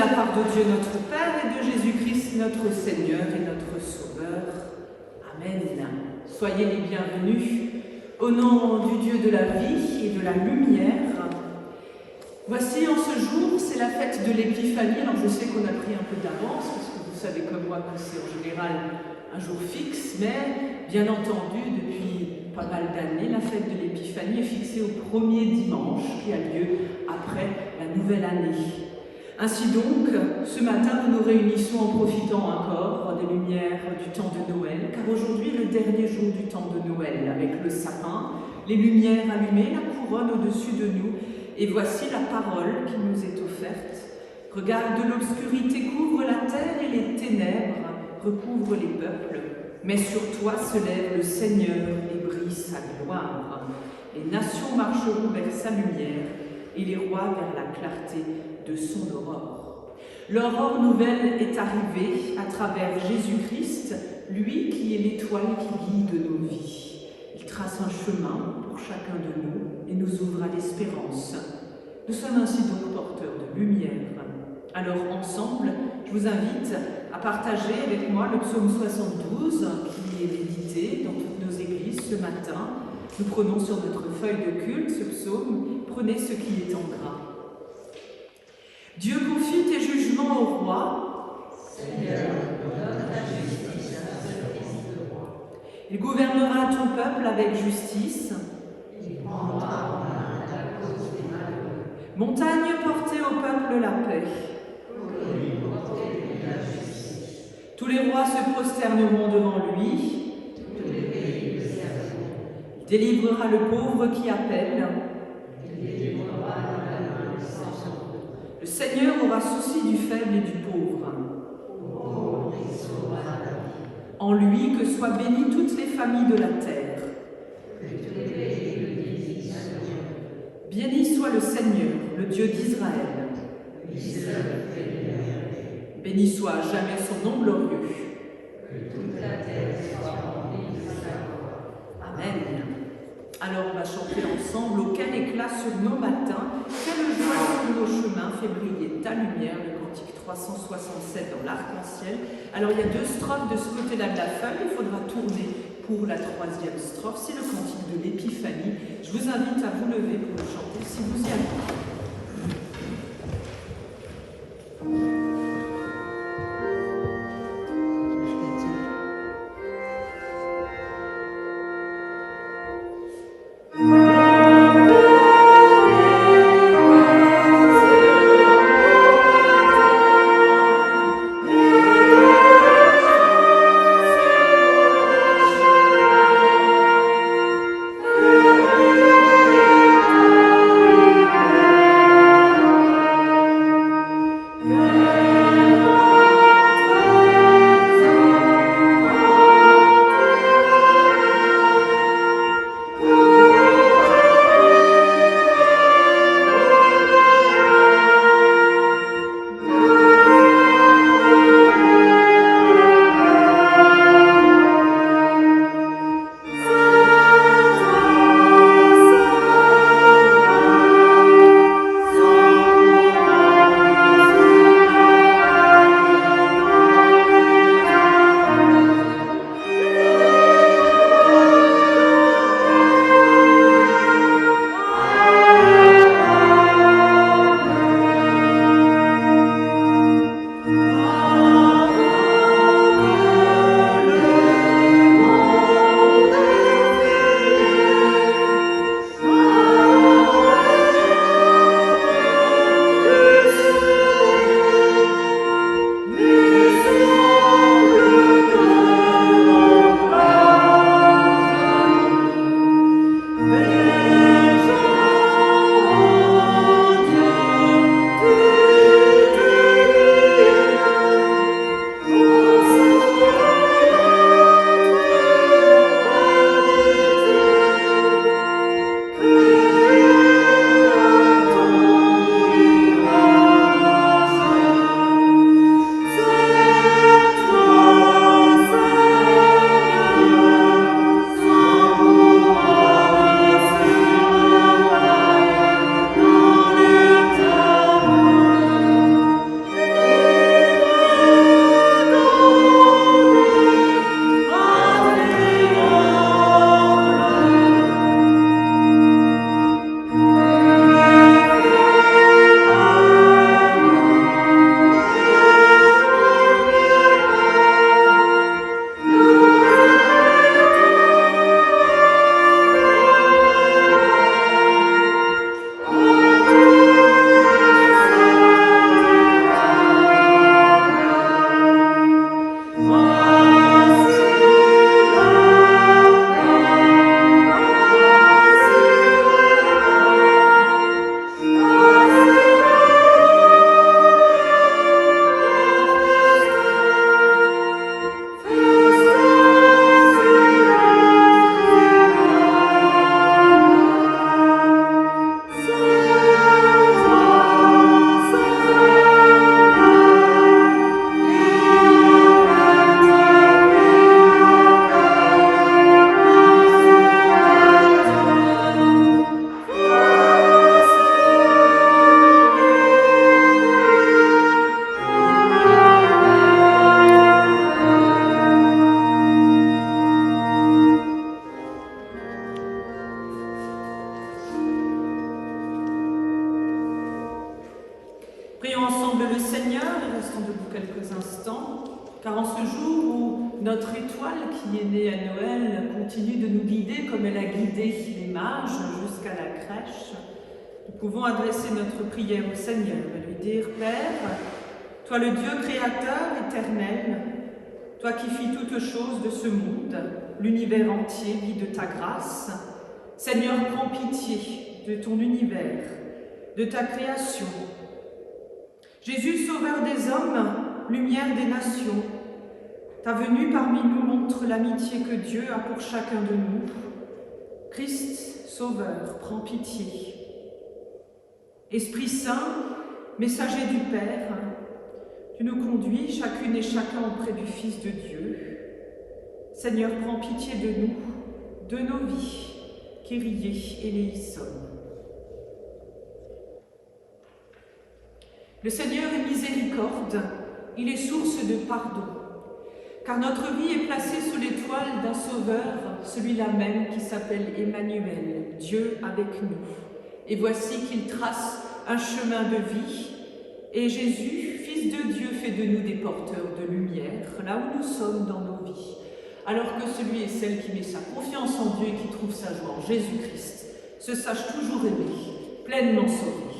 la part de Dieu notre Père et de Jésus-Christ notre Seigneur et notre Sauveur. Amen. Soyez les bienvenus au nom du Dieu de la vie et de la lumière. Voici, en ce jour, c'est la fête de l'Épiphanie. Alors je sais qu'on a pris un peu d'avance, parce que vous savez comme moi que c'est en général un jour fixe, mais bien entendu, depuis pas mal d'années, la fête de l'Épiphanie est fixée au premier dimanche qui a lieu après la nouvelle année. Ainsi donc, ce matin, nous nous réunissons en profitant encore des lumières du temps de Noël, car aujourd'hui est le dernier jour du temps de Noël, avec le sapin, les lumières allumées, la couronne au-dessus de nous, et voici la parole qui nous est offerte. Regarde, l'obscurité couvre la terre et les ténèbres recouvrent les peuples, mais sur toi se lève le Seigneur et brille sa gloire. Les nations marcheront vers sa lumière, et les rois vers la clarté de son aurore. L'aurore nouvelle est arrivée à travers Jésus-Christ, lui qui est l'étoile qui guide nos vies. Il trace un chemin pour chacun de nous et nous ouvre à l'espérance. Nous sommes ainsi donc porteurs de lumière. Alors ensemble, je vous invite à partager avec moi le psaume 72 qui est médité dans toutes nos églises ce matin. Nous prenons sur notre feuille de culte ce psaume, prenez ce qui est en gras. Dieu confie tes jugements au roi. Seigneur, donne ta justice à ce fils de roi. Il gouvernera ton peuple avec justice. Il prendra en main la cause des malheureux. Montagne portée au peuple la paix. Pour lui porter la justice. Tous les rois se prosterneront devant lui. Tous les pays le serviront. Il délivrera le pauvre qui appelle. Il délivrera de la main des sans-sang. Le Seigneur aura souci du faible et du pauvre. Au pauvre, il sauvera la vie. En lui que soient bénies toutes les familles de la terre. Que tous les pays le disent, Seigneur. Béni soit le Seigneur, le Dieu d'Israël. Lui seul fait des merveilles. Béni soit à jamais son nom glorieux. Que toute la terre soit remplie de sa gloire. Amen. Alors on va chanter ensemble. Aucun éclat sur nos matins, quelle joie sur nos chemins, fait briller ta lumière, le cantique 367 dans l'arc-en-ciel. Alors il y a deux strophes de ce côté-là de la feuille, il faudra tourner pour la troisième strophe, c'est le cantique de l'Épiphanie. Je vous invite à vous lever pour le chanter si vous y allez. quelques instants, car en ce jour où notre étoile qui est née à Noël continue de nous guider comme elle a guidé les mages jusqu'à la crèche, nous pouvons adresser notre prière au Seigneur et lui dire « Père, toi le Dieu créateur éternel, toi qui fis toutes choses de ce monde, l'univers entier vit de ta grâce, Seigneur, prends pitié de ton univers, de ta création. Jésus, sauveur des hommes, lumière des nations, ta venue parmi nous montre l'amitié que Dieu a pour chacun de nous. Christ, sauveur, prends pitié. Esprit Saint, messager du Père, tu nous conduis chacune et chacun auprès du Fils de Dieu. Seigneur, prends pitié de nous, de nos vies, Kyrie eleison. Le Seigneur est miséricorde, il est source de pardon, car notre vie est placée sous l'étoile d'un Sauveur, celui-là même qui s'appelle Emmanuel, Dieu avec nous. Et voici qu'il trace un chemin de vie, et Jésus, Fils de Dieu, fait de nous des porteurs de lumière, là où nous sommes dans nos vies. Alors que celui et celle qui met sa confiance en Dieu et qui trouve sa joie en Jésus-Christ se sache toujours aimé, pleinement sauvé.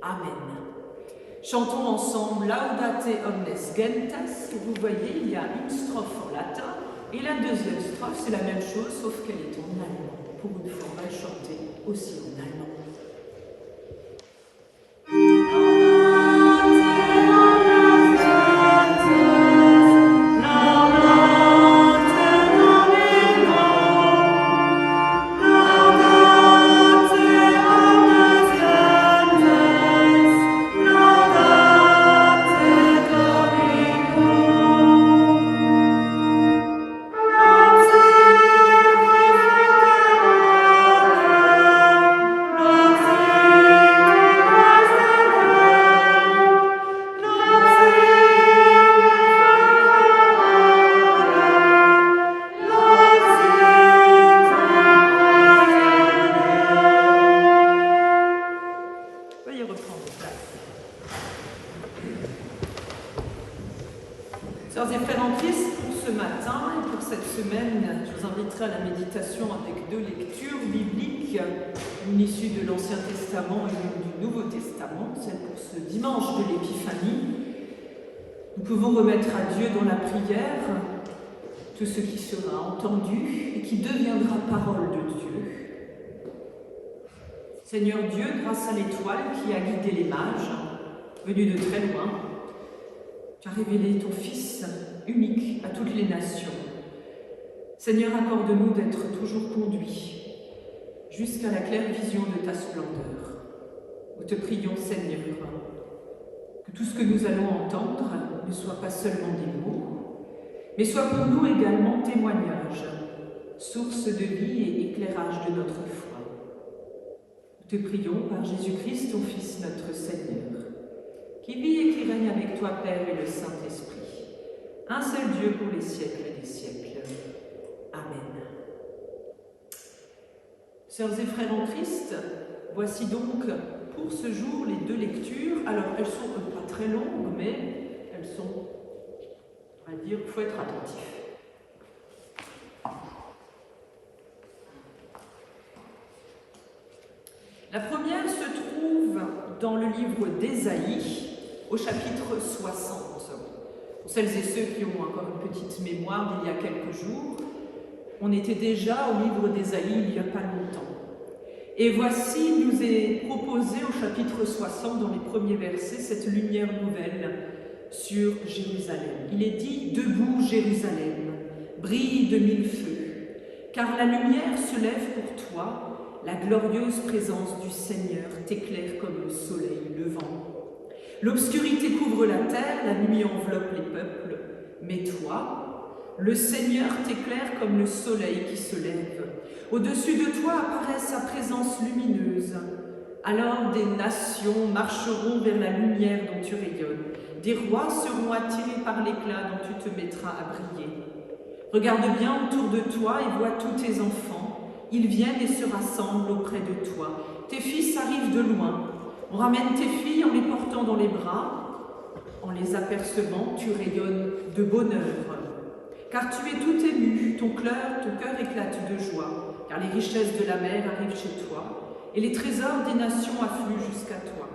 Amen. Chantons ensemble Laudate omnes gentes. Vous voyez, il y a une strophe en latin et la deuxième strophe, c'est la même chose, sauf qu'elle est en allemand. Pour une fois, on va chanter aussi en allemand. Sœurs et frères en Christ, pour ce matin et pour cette semaine, je vous inviterai à la méditation avec deux lectures bibliques, une issue de l'Ancien Testament et une du Nouveau Testament, celle pour ce dimanche de l'Épiphanie. Nous pouvons remettre à Dieu dans la prière tout ce qui sera entendu et qui deviendra parole de Dieu. Seigneur Dieu, grâce à l'étoile qui a guidé les mages, venus de très loin, tu as révélé ton Fils unique à toutes les nations. Seigneur, accorde-nous d'être toujours conduits jusqu'à la claire vision de ta splendeur. Nous te prions, Seigneur, que tout ce que nous allons entendre ne soit pas seulement des mots, mais soit pour nous également témoignage, source de vie et éclairage de notre foi. Nous te prions par Jésus-Christ, ton Fils, notre Seigneur, qui vit et qui règne avec toi, Père et le Saint-Esprit, un seul Dieu pour les siècles des siècles. Amen. Sœurs et frères en Christ, voici donc pour ce jour les deux lectures. Alors, elles sont pas très longues, mais elles sont, on va dire, il faut être attentif. La première se trouve dans le livre d'Ésaïe, au chapitre 60. Pour celles et ceux qui ont encore une petite mémoire d'il y a quelques jours, on était déjà au livre d'Ésaïe il n'y a pas longtemps. Et voici, il nous est proposé au chapitre 60, dans les premiers versets, cette lumière nouvelle sur Jérusalem. Il est dit « Debout Jérusalem, brille de mille feux, car la lumière se lève pour toi, la glorieuse présence du Seigneur t'éclaire comme le soleil levant. L'obscurité couvre la terre, la nuit enveloppe les peuples, mais toi, le Seigneur t'éclaire comme le soleil qui se lève. Au-dessus de toi apparaît sa présence lumineuse. Alors des nations marcheront vers la lumière dont tu rayonnes. Des rois seront attirés par l'éclat dont tu te mettras à briller. Regarde bien autour de toi et vois tous tes enfants. Ils viennent et se rassemblent auprès de toi. Tes fils arrivent de loin. On ramène tes filles en les portant dans les bras. En les apercevant, tu rayonnes de bonheur. Car tu es tout ému, ton cœur éclate de joie, car les richesses de la mer arrivent chez toi, et les trésors des nations affluent jusqu'à toi.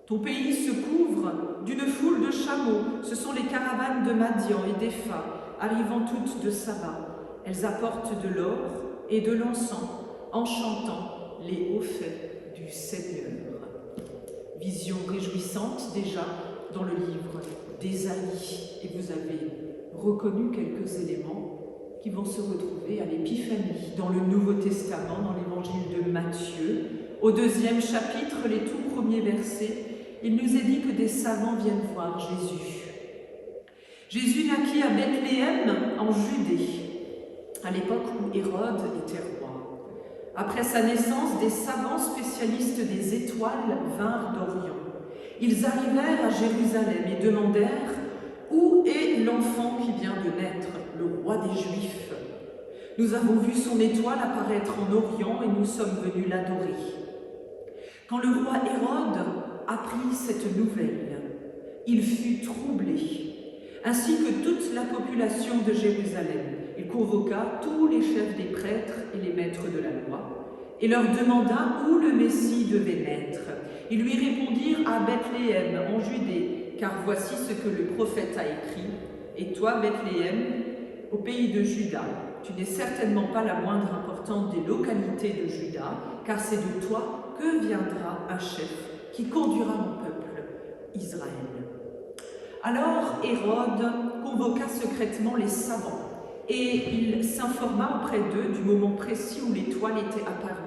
Ton pays se couvre d'une foule de chameaux, ce sont les caravanes de Madian et d'Epha, arrivant toutes de Saba. Elles apportent de l'or et de l'encens, en chantant les hauts faits du Seigneur. Vision réjouissante déjà dans le livre d'Ésaïe, et vous avez reconnu quelques éléments qui vont se retrouver à l'Épiphanie, dans le Nouveau Testament, dans l'évangile de Matthieu. Au 2e chapitre, les tout premiers versets, il nous est dit que des savants viennent voir Jésus. Jésus naquit à Bethléem, en Judée, à l'époque où Hérode était roi. Après sa naissance, des savants spécialistes des étoiles vinrent d'Orient. Ils arrivèrent à Jérusalem et demandèrent « Où est l'enfant qui vient de naître, le roi des Juifs ? Nous avons vu son étoile apparaître en Orient et nous sommes venus l'adorer. » Quand le roi Hérode apprit cette nouvelle, il fut troublé, ainsi que toute la population de Jérusalem. Il convoqua tous les chefs des prêtres et les maîtres de la loi et leur demanda où le Messie devait naître. Ils lui répondirent à Bethléem, en Judée, car voici ce que le prophète a écrit. Et toi, Bethléem, au pays de Juda, tu n'es certainement pas la moindre importante des localités de Juda, car c'est de toi que viendra un chef qui conduira mon peuple, Israël. Alors Hérode convoqua secrètement les savants et il s'informa auprès d'eux du moment précis où l'étoile était apparue.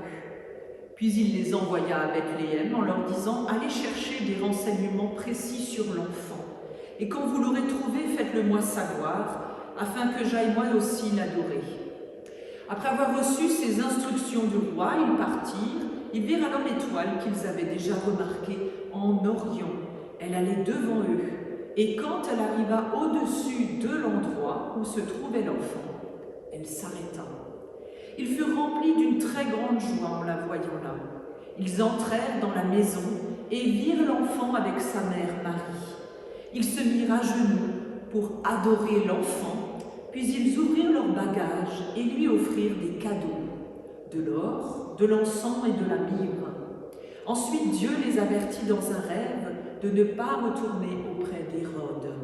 Puis il les envoya à Bethléem en leur disant « Allez chercher des renseignements précis sur l'enfant, et quand vous l'aurez trouvé, faites-le-moi savoir, afin que j'aille moi aussi l'adorer. » Après avoir reçu ces instructions du roi, ils partirent. Ils virent alors l'étoile qu'ils avaient déjà remarquée en Orient. Elle allait devant eux. Et quand elle arriva au-dessus de l'endroit où se trouvait l'enfant, elle s'arrêta. Ils furent remplis d'une très grande joie en la voyant là. Ils entrèrent dans la maison et virent l'enfant avec sa mère Marie. Ils se mirent à genoux pour adorer l'enfant, puis ils ouvrirent leurs bagages et lui offrirent des cadeaux, de l'or, de l'encens et de la myrrhe. Ensuite, Dieu les avertit dans un rêve de ne pas retourner auprès d'Hérode.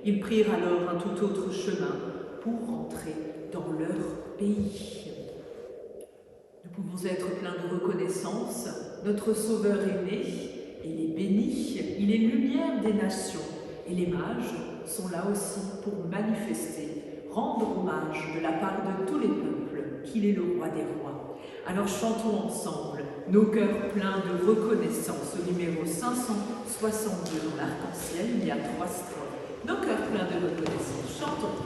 Ils prirent alors un tout autre chemin pour rentrer dans leur pays. Nous pouvons être pleins de reconnaissance. Notre Sauveur est né, il est béni, il est lumière des nations. Et les mages sont là aussi pour manifester, rendre hommage de la part de tous les peuples qu'il est le roi des rois. Alors chantons ensemble nos cœurs pleins de reconnaissance au numéro 562 dans l'arc-en-ciel, il y a 3 strophes. Nos cœurs pleins de reconnaissance, chantons.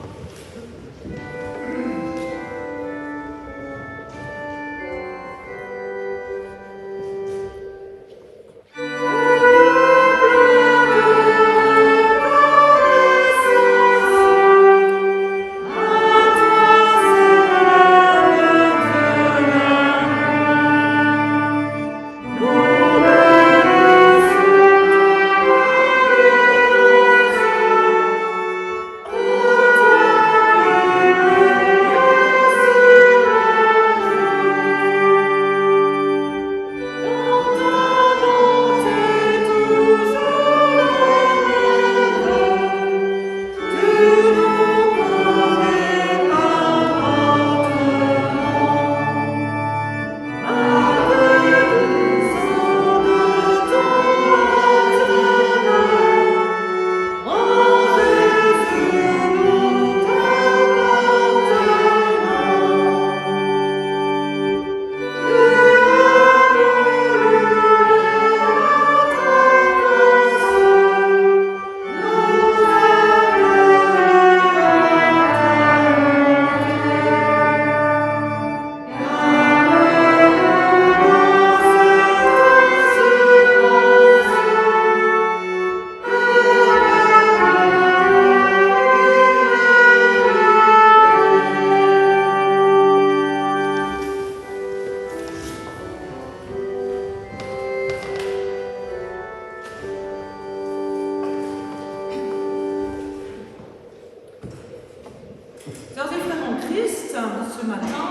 ce matin,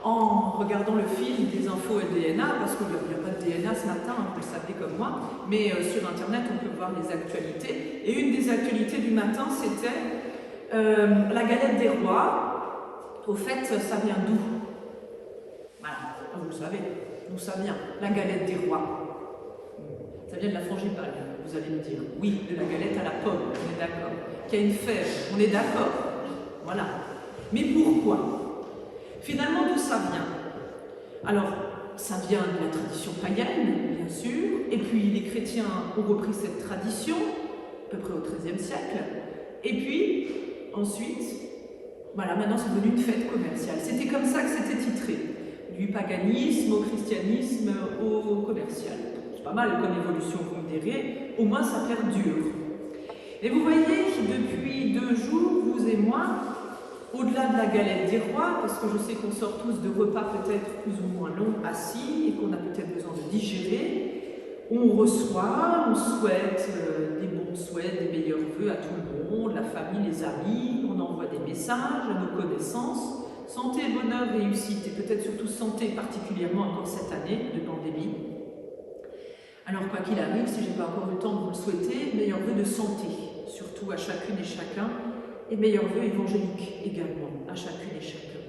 en regardant le fil des infos DNA, parce qu'il n'y a pas de DNA ce matin, vous le savez comme moi, mais sur Internet, on peut voir les actualités. Et une des actualités du matin, c'était la galette des rois. Au fait, ça vient d'où? Voilà, vous le savez, d'où ça vient, la galette des rois. Ça vient de la frangipane, vous allez me dire. Oui, de la galette à la pomme, on est d'accord. Qu'il y a une fève, on est d'accord. Voilà. Mais pourquoi? Finalement, d'où ça vient? Alors, ça vient de la tradition païenne, bien sûr, et puis les chrétiens ont repris cette tradition, à peu près au XIIIe siècle, et puis, ensuite, voilà, maintenant c'est devenu une fête commerciale. C'était comme ça que c'était titré, du paganisme au christianisme au commercial. C'est pas mal comme évolution, vous me direz, au moins ça perdure. Et vous voyez, depuis 2 jours, vous et moi, au-delà de la galette des rois, parce que je sais qu'on sort tous de repas peut-être plus ou moins longs, assis, et qu'on a peut-être besoin de digérer, on reçoit, on souhaite des bons souhaits, des meilleurs vœux à tout le monde, la famille, les amis, on envoie des messages à nos connaissances, santé, bonheur, réussite, et peut-être surtout santé particulièrement encore cette année de pandémie. Alors quoi qu'il arrive, si je n'ai pas encore eu le temps de vous le souhaiter, meilleurs vœux de santé, surtout à chacune et chacun, et meilleurs vœux évangéliques également, à chacune et chacun.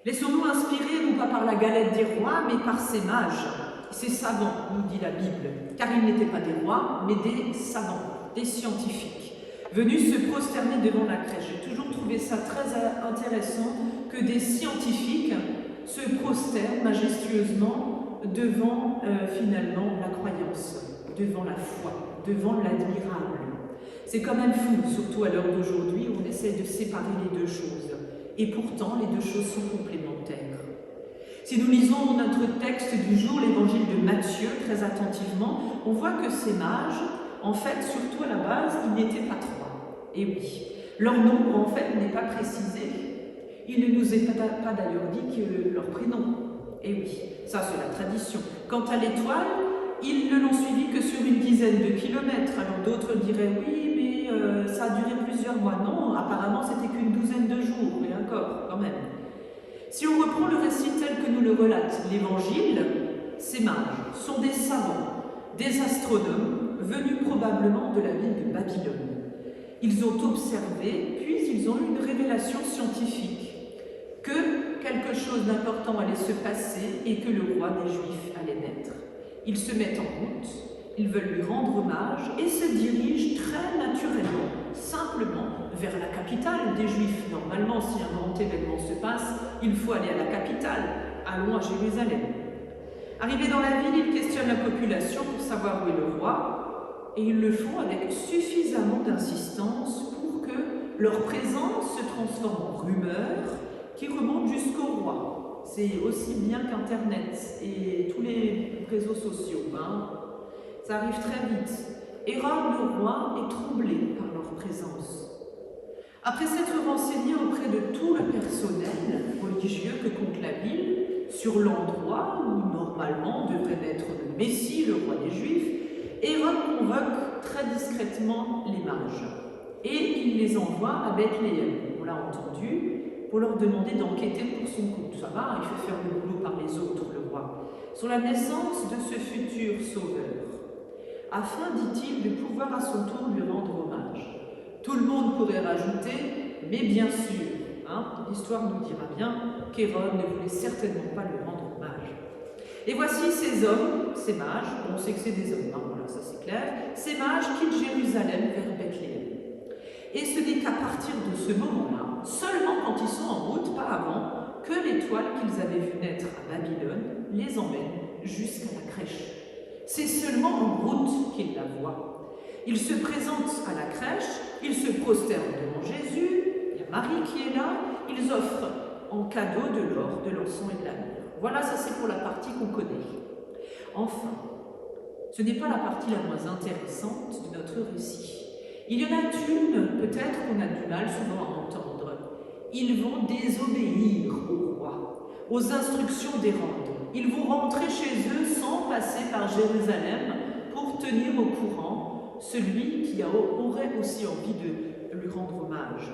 Laissons-nous inspirer non pas par la galette des rois, mais par ces mages, ces savants, nous dit la Bible, car ils n'étaient pas des rois, mais des savants, des scientifiques, venus se prosterner devant la crèche. J'ai toujours trouvé ça très intéressant que des scientifiques se prosternent majestueusement devant finalement la croyance, devant la foi, devant l'admirable. C'est quand même fou, surtout à l'heure d'aujourd'hui, où on essaie de séparer les deux choses. Et pourtant, les deux choses sont complémentaires. Si nous lisons notre texte du jour, l'évangile de Matthieu, très attentivement, on voit que ces mages, en fait, surtout à la base, ils n'étaient pas 3. Et oui, leur nombre, en fait, n'est pas précisé. Il ne nous est pas d'ailleurs dit que leur prénom. Et oui, ça c'est la tradition. Quant à l'étoile, ils ne l'ont suivi que sur une dizaine de kilomètres. Alors d'autres diraient oui, mais ça a duré plusieurs mois. Non, apparemment c'était qu'une douzaine de jours, et encore, quand même. Si on reprend le récit tel que nous le relate l'Évangile, ces mages sont des savants, des astronomes, venus probablement de la ville de Babylone. Ils ont observé, puis ils ont eu une révélation scientifique, que quelque chose d'important allait se passer et que le roi des Juifs allait naître. Ils se mettent en route, ils veulent lui rendre hommage et se dirigent très naturellement, simplement, vers la capitale des Juifs. Normalement, si un grand événement se passe, il faut aller à la capitale. Allons à Jérusalem. Arrivés dans la ville, ils questionnent la population pour savoir où est le roi, et ils le font avec suffisamment d'insistance pour que leur présence se transforme en rumeur qui remonte jusqu'au roi. C'est aussi bien qu'Internet et tous les réseaux sociaux. Ça arrive très vite. Hérode le roi est troublé par leur présence. Après s'être renseigné auprès de tout le personnel religieux que compte la ville, sur l'endroit où normalement devrait naître le Messie, le roi des Juifs, Hérode convoque très discrètement les mages. Et il les envoie à Bethléem, on l'a entendu, pour leur demander d'enquêter pour son compte. Ça va, il fait faire le boulot par les autres, le roi, sur la naissance de ce futur sauveur, afin, dit-il, de pouvoir à son tour lui rendre hommage. Tout le monde pourrait rajouter, mais bien sûr, l'histoire nous dira bien qu'Hérode ne voulait certainement pas lui rendre hommage. Et voici ces hommes, ces mages, on sait que c'est des hommes, voilà, ça c'est clair, ces mages quittent Jérusalem vers Bethléem. Et ce n'est qu'à partir de ce moment-là, seulement quand ils sont en route, pas avant, que l'étoile qu'ils avaient vue naître à Babylone les emmène jusqu'à la crèche. C'est seulement en route qu'ils la voient. Ils se présentent à la crèche, ils se prosternent devant Jésus, il y a Marie qui est là, ils offrent en cadeau de l'or, de l'encens et de la myrrhe. Voilà, ça c'est pour la partie qu'on connaît. Enfin, ce n'est pas la partie la moins intéressante de notre récit. Il y en a une, peut-être qu'on a du mal souvent à entendre. Ils vont désobéir au roi, aux instructions d'Hérode. Ils vont rentrer chez eux sans passer par Jérusalem pour tenir au courant celui qui aurait aussi envie de lui rendre hommage.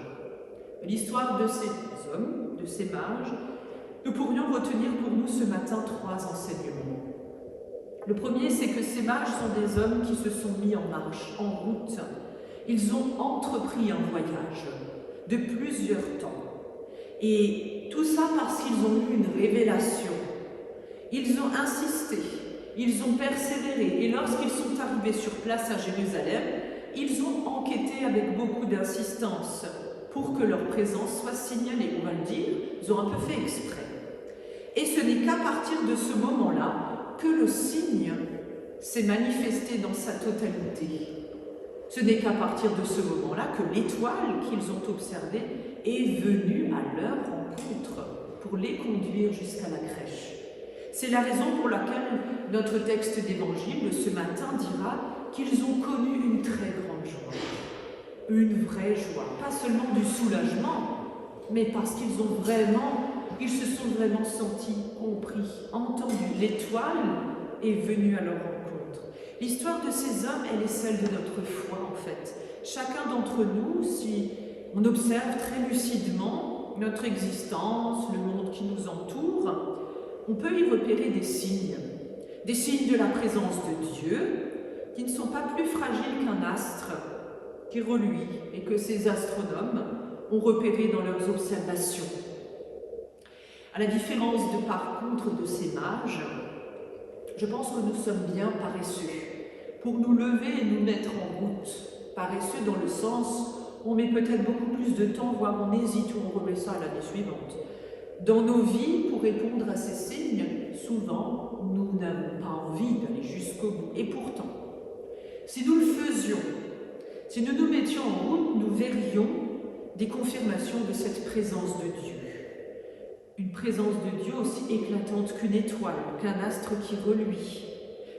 l'histoire de ces hommes, de ces mages, nous pourrions retenir pour nous ce matin 3 enseignements. Le premier, c'est que ces mages sont des hommes qui se sont mis en marche, en route. Ils ont entrepris un voyage de plusieurs temps. Et tout ça parce qu'ils ont eu une révélation. Ils ont insisté, ils ont persévéré. Et lorsqu'ils sont arrivés sur place à Jérusalem, ils ont enquêté avec beaucoup d'insistance pour que leur présence soit signalée. On va le dire, ils ont un peu fait exprès. Et ce n'est qu'à partir de ce moment-là que le signe s'est manifesté dans sa totalité. Ce n'est qu'à partir de ce moment-là que l'étoile qu'ils ont observée est venue à leur rencontre pour les conduire jusqu'à la crèche. C'est la raison pour laquelle notre texte d'évangile ce matin dira qu'ils ont connu une très grande joie, une vraie joie, pas seulement du soulagement, mais parce qu'ils se sont vraiment sentis compris, entendus. L'étoile est venue à leur rencontre. L'histoire de ces hommes, elle est celle de notre foi en fait. Chacun d'entre nous, si on observe très lucidement notre existence, le monde qui nous entoure, on peut y repérer des signes de la présence de Dieu, qui ne sont pas plus fragiles qu'un astre qui reluit et que ces astronomes ont repéré dans leurs observations. À la différence par contre de ces mages, je pense que nous sommes bien paresseux pour nous lever et nous mettre en route. Paresseux dans le sens où on met peut-être beaucoup plus de temps, voire on hésite ou on remet ça à l'année suivante. Dans nos vies, pour répondre à ces signes, souvent, nous n'avons pas envie d'aller jusqu'au bout. Et pourtant, si nous le faisions, si nous nous mettions en route, nous verrions des confirmations de cette présence de Dieu. Une présence de Dieu aussi éclatante qu'une étoile, qu'un astre qui reluit,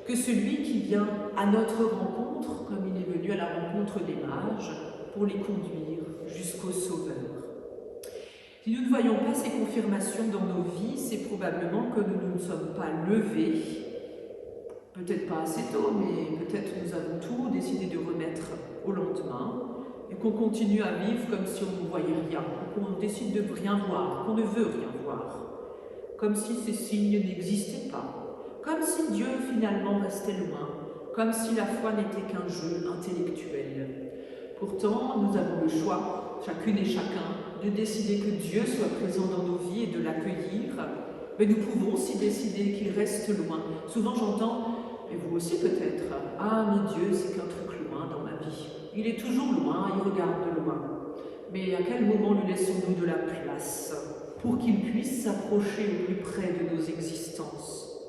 que celui qui vient à notre rencontre, comme il est venu à la rencontre des mages, pour les conduire jusqu'au Sauveur. Si nous ne voyons pas ces confirmations dans nos vies, c'est probablement que nous ne nous sommes pas levés, peut-être pas assez tôt, mais peut-être nous avons tout décidé de remettre au lendemain, et qu'on continue à vivre comme si on ne voyait rien, qu'on décide de rien voir, qu'on ne veut rien voir, comme si ces signes n'existaient pas, comme si Dieu finalement restait loin, comme si la foi n'était qu'un jeu intellectuel. Pourtant, nous avons le choix, chacune et chacun, de décider que Dieu soit présent dans nos vies et de l'accueillir, mais nous pouvons aussi décider qu'il reste loin. Souvent j'entends, et vous aussi peut-être, « Ah, mais Dieu, c'est qu'un truc loin dans ma vie. Il est toujours loin, il regarde de loin. » Mais à quel moment lui laissons-nous de la place pour qu'il puisse s'approcher au plus près de nos existences?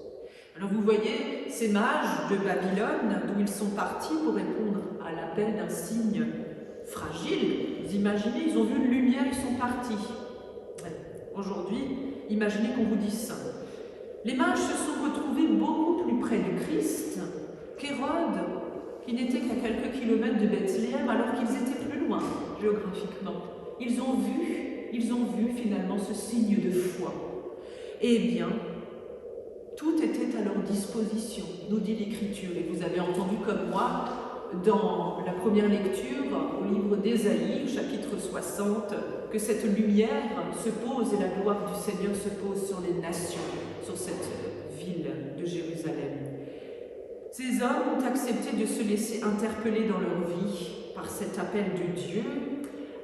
Alors vous voyez, ces mages de Babylone, d'où ils sont partis pour répondre à l'appel d'un signe fragile, vous imaginez, ils ont vu une lumière, ils sont partis. Aujourd'hui, imaginez qu'on vous dise ça. Les mages se sont retrouvés beaucoup plus près du Christ qu'Hérode, qui n'était qu'à quelques kilomètres de Bethléem, alors qu'ils étaient plus loin géographiquement. Ils ont vu finalement ce signe de foi. Eh bien, tout était à leur disposition, nous dit l'Écriture. Et vous avez entendu comme moi, dans la première lecture, au livre d'Ésaïe, chapitre 60, que cette lumière se pose et la gloire du Seigneur se pose sur les nations, sur cette ville de Jérusalem. Ces hommes ont accepté de se laisser interpeller dans leur vie par cet appel de Dieu,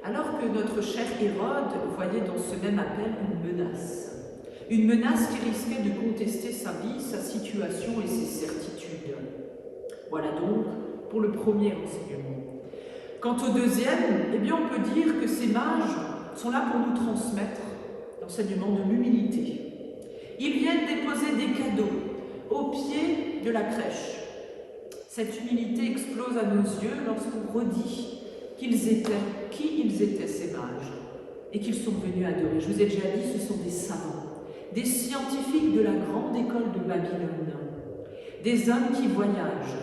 alors que notre cher Hérode voyait dans ce même appel une menace. Une menace qui risquait de contester sa vie, sa situation et ses certitudes. Voilà donc pour le premier enseignement. Quant au deuxième, eh bien on peut dire que ces mages sont là pour nous transmettre l'enseignement de l'humilité. Ils viennent déposer des cadeaux au pied de la crèche. Cette humilité explose à nos yeux lorsqu'on redit qui ils étaient ces mages, et qu'ils sont venus adorer. Je vous ai déjà dit, ce sont des savants, des scientifiques de la grande école de Babylone, des hommes qui voyagent.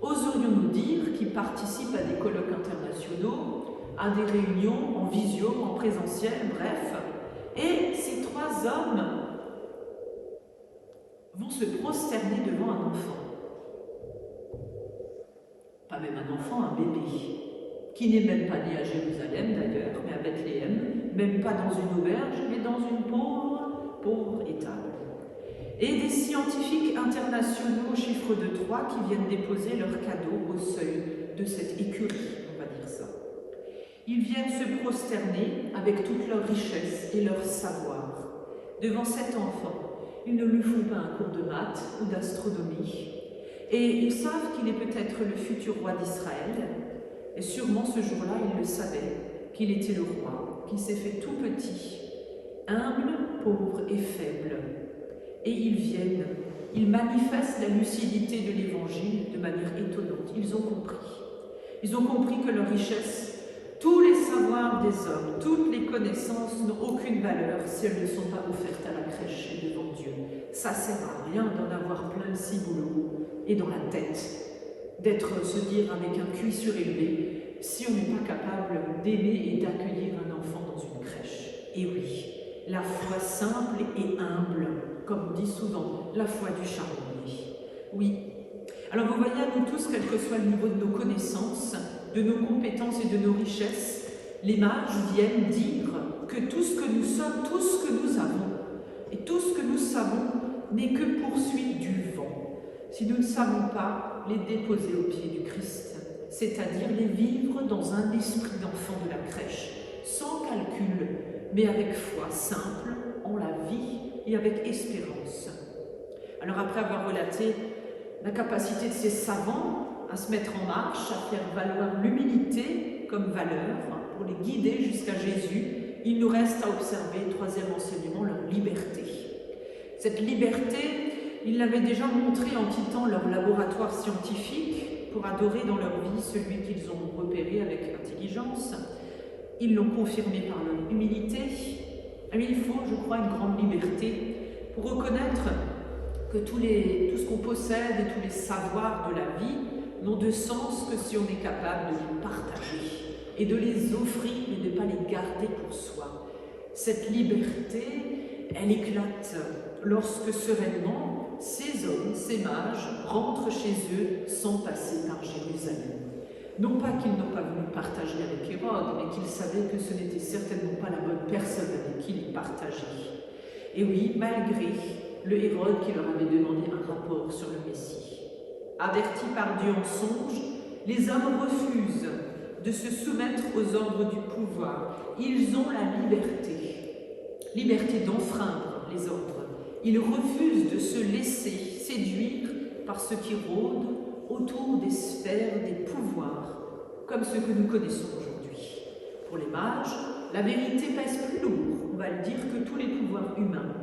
Oserions-nous dire qu'ils participent à des colloques internationaux, à des réunions en visio, en présentiel, bref. Et ces trois hommes vont se prosterner devant un enfant. Pas même un enfant, un bébé, qui n'est même pas né à Jérusalem d'ailleurs, mais à Bethléem, même pas dans une auberge, mais dans une pauvre étable. Et des scientifiques internationaux au chiffre de 3 qui viennent déposer leurs cadeaux au seuil de cette écurie, on va dire ça. Ils viennent se prosterner avec toute leur richesse et leur savoir devant cet enfant. Ils ne lui font pas un cours de maths ou d'astronomie. Et ils savent qu'il est peut-être le futur roi d'Israël. Et sûrement ce jour-là, ils le savaient, qu'il était le roi, qu'il s'est fait tout petit, humble, pauvre et faible. Et ils viennent, ils manifestent la lucidité de l'Évangile de manière étonnante. Ils ont compris. Ils ont compris que leur richesse, tous les savoirs des hommes, toutes les connaissances n'ont aucune valeur si elles ne sont pas offertes à la crèche et devant Dieu. Ça ne sert à rien d'en avoir plein le ciboulot et dans la tête, se dire avec un QI surélevé, si on n'est pas capable d'aimer et d'accueillir un enfant dans une crèche. Et oui, la foi simple et humble, comme on dit souvent, la foi du charbonnier. Oui. Alors vous voyez, à nous tous, quel que soit le niveau de nos connaissances, de nos compétences et de nos richesses, les mages viennent dire que tout ce que nous sommes, tout ce que nous avons, et tout ce que nous savons n'est que poursuite du vent. Si nous ne savons pas les déposer au pied du Christ, c'est-à-dire les vivre dans un esprit d'enfant de la crèche, sans calcul, mais avec foi simple en la vie et avec espérance. Alors après avoir relaté la capacité de ces savants à se mettre en marche, à faire valoir l'humilité comme valeur pour les guider jusqu'à Jésus, il nous reste à observer, troisième enseignement, leur liberté. Cette liberté, ils l'avaient déjà montrée en quittant leur laboratoire scientifique pour adorer dans leur vie celui qu'ils ont repéré avec intelligence. Ils l'ont confirmé par leur humilité. Mais il faut, je crois, une grande liberté pour reconnaître que tout ce qu'on possède et tous les savoirs de la vie n'ont de sens que si on est capable de les partager et de les offrir et de ne pas les garder pour soi. Cette liberté, elle éclate lorsque sereinement ces hommes, ces mages, rentrent chez eux sans passer par Jérusalem. Non pas qu'ils n'ont pas voulu partager avec Hérode, mais qu'ils savaient que ce n'était certainement pas la bonne personne avec qui ils partageaient. Et oui, malgré le Hérode qui leur avait demandé un rapport sur le Messie. Avertis par Dieu en songe, les hommes refusent de se soumettre aux ordres du pouvoir. Ils ont la liberté d'enfreindre les ordres. Ils refusent de se laisser séduire par ce qui rôde autour des sphères des pouvoirs, comme ceux que nous connaissons aujourd'hui. Pour les mages, la vérité pèse plus lourd, on va le dire, que tous les pouvoirs humains.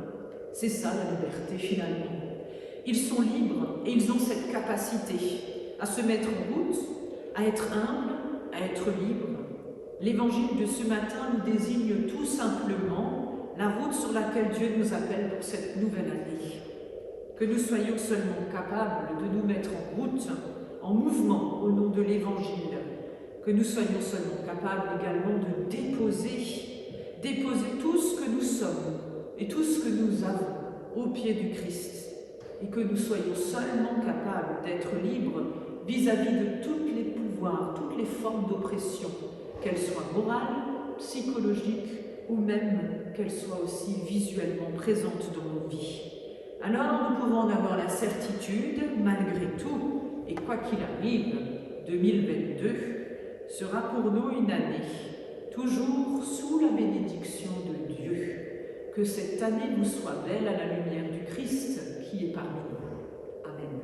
C'est ça la liberté finalement. Ils sont libres et ils ont cette capacité à se mettre en route, à être humbles, à être libres. L'évangile de ce matin nous désigne tout simplement la route sur laquelle Dieu nous appelle pour cette nouvelle année. Que nous soyons seulement capables de nous mettre en route, en mouvement au nom de l'évangile. Que nous soyons seulement capables également de déposer tout ce que nous sommes et tout ce que nous avons au pied du Christ. Et que nous soyons seulement capables d'être libres vis-à-vis de tous les pouvoirs, toutes les formes d'oppression, qu'elles soient morales, psychologiques ou même qu'elles soient aussi visuellement présentes dans nos vies. Alors nous pouvons en avoir la certitude, malgré tout, et quoi qu'il arrive, 2022 sera pour nous une année, toujours sous la bénédiction de Dieu. Que cette année nous soit belle à la lumière du Christ qui est parmi nous. Amen.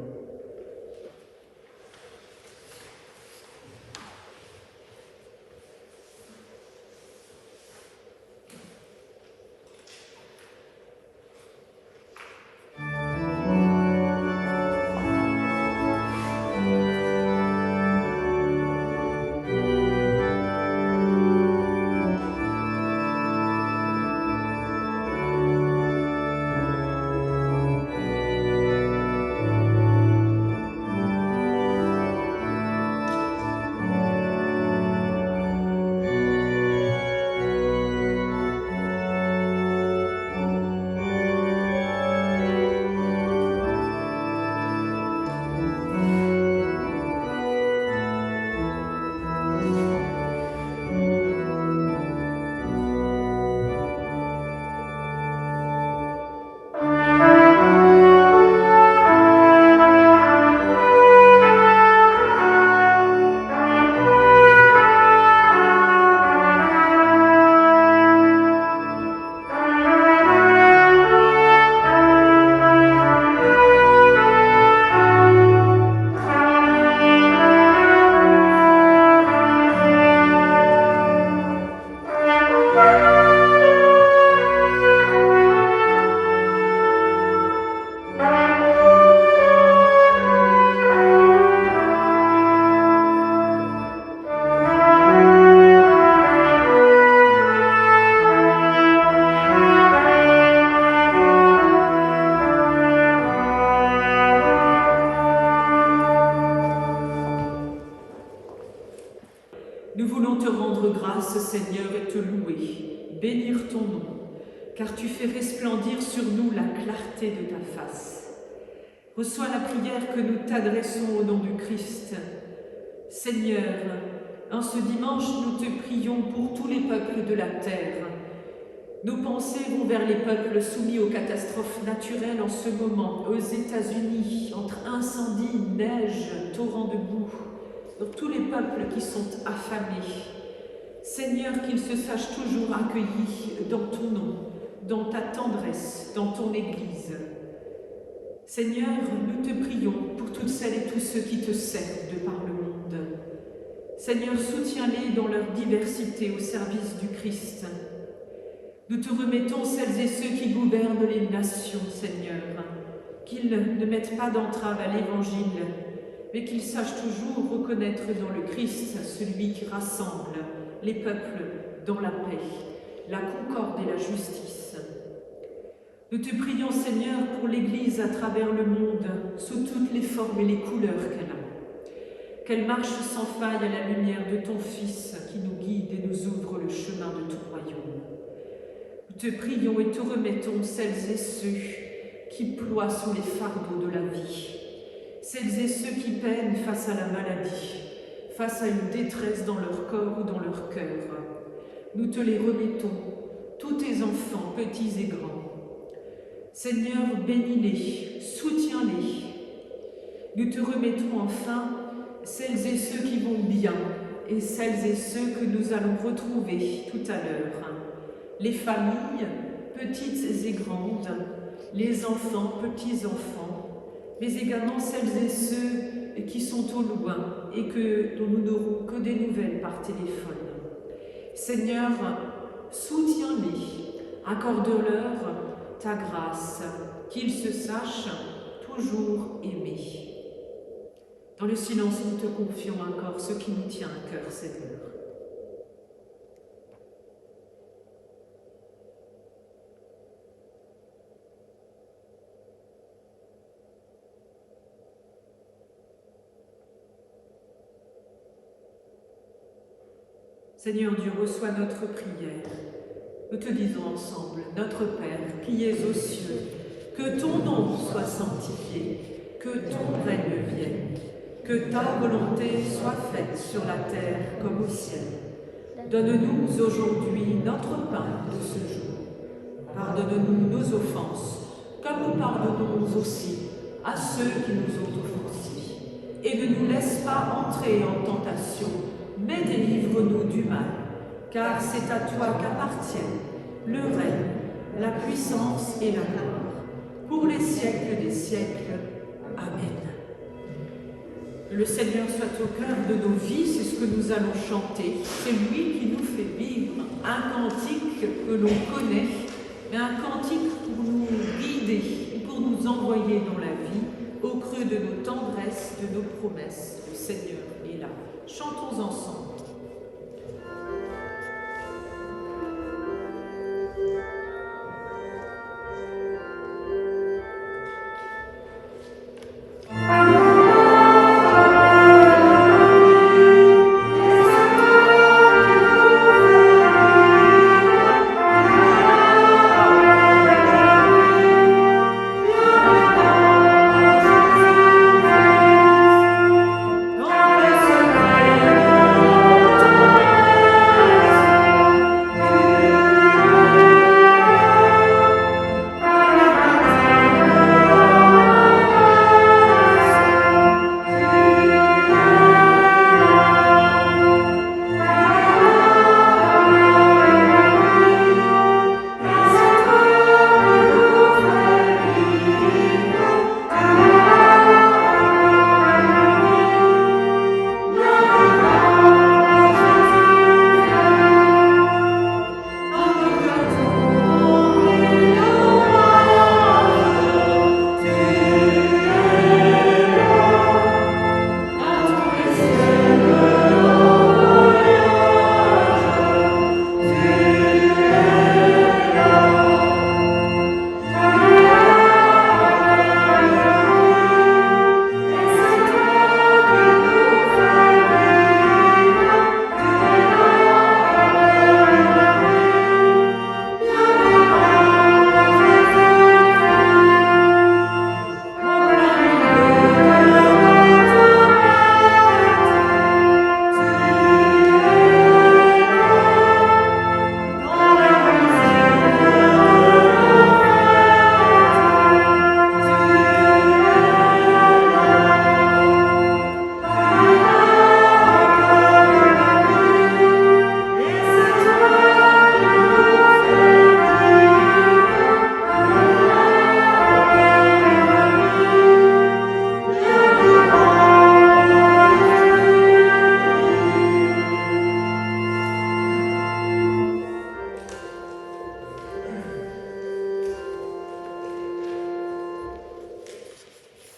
Nous voulons te rendre grâce, Seigneur, et te louer, bénir ton nom, car tu fais resplendir sur nous la clarté de ta face. Reçois la prière que nous t'adressons au nom du Christ. Seigneur, en ce dimanche, nous te prions pour tous les peuples de la terre. Nos pensées vont vers les peuples soumis aux catastrophes naturelles en ce moment, aux États-Unis, entre incendies, neige, torrents de boue, pour tous les peuples qui sont affamés. Seigneur, qu'ils se sachent toujours accueillis dans ton nom, dans ta tendresse, dans ton Église. Seigneur, nous te prions pour toutes celles et tous ceux qui te servent de par le monde. Seigneur, soutiens-les dans leur diversité au service du Christ. Nous te remettons celles et ceux qui gouvernent les nations, Seigneur, qu'ils ne mettent pas d'entrave à l'Évangile, mais qu'ils sachent toujours reconnaître dans le Christ celui qui rassemble les peuples dans la paix, la concorde et la justice. Nous te prions, Seigneur, pour l'Église à travers le monde, sous toutes les formes et les couleurs qu'elle a. Qu'elle marche sans faille à la lumière de ton Fils qui nous guide et nous ouvre le chemin de ton royaume. Nous te prions et te remettons celles et ceux qui ploient sous les fardeaux de la vie, celles et ceux qui peinent face à la maladie, face à une détresse dans leur corps ou dans leur cœur. Nous te les remettons, tous tes enfants, petits et grands. Seigneur, bénis-les, soutiens-les. Nous te remettons enfin celles et ceux qui vont bien et celles et ceux que nous allons retrouver tout à l'heure. Les familles, petites et grandes, les enfants, petits-enfants, mais également celles et ceux qui sont au loin et dont nous n'aurons que des nouvelles par téléphone. Seigneur, soutiens-les, accorde-leur ta grâce, qu'ils se sachent toujours aimés. Dans le silence, nous te confions encore ce qui nous tient à cœur, Seigneur. Seigneur Dieu, reçois notre prière. Nous te disons ensemble, notre Père, qui es aux cieux, que ton nom soit sanctifié, que ton règne vienne, que ta volonté soit faite sur la terre comme au ciel. Donne-nous aujourd'hui notre pain de ce jour. Pardonne-nous nos offenses, comme nous pardonnons aussi à ceux qui nous ont offensés. Et ne nous laisse pas entrer en tentation, mais délivre-nous du mal. Car c'est à toi qu'appartiennent le règne, la puissance et la gloire, pour les siècles des siècles. Amen. Le Seigneur soit au cœur de nos vies, c'est ce que nous allons chanter. C'est lui qui nous fait vivre un cantique que l'on connaît, mais un cantique pour nous guider et pour nous envoyer dans la vie, au creux de nos tendresses, de nos promesses. Le Seigneur est là. Chantons ensemble. Oh,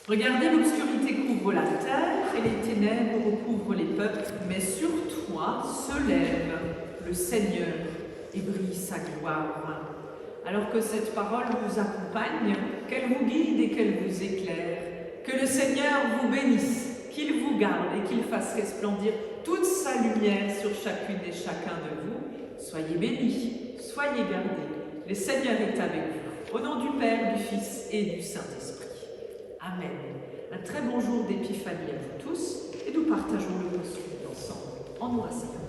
Regardez, l'obscurité couvre la terre et les ténèbres recouvrent les peuples, mais sur toi se lève le Seigneur et brille sa gloire. Alors que cette parole vous accompagne, qu'elle vous guide et qu'elle vous éclaire, que le Seigneur vous bénisse, qu'il vous garde et qu'il fasse resplendir toute sa lumière sur chacune et chacun de vous. Soyez bénis, soyez gardés. Le Seigneur est avec vous. Au nom du Père, du Fils et du Saint-Esprit. Amen. Un très bon jour d'épiphanie à vous tous et nous partageons le gospel ensemble en nous rassemblant.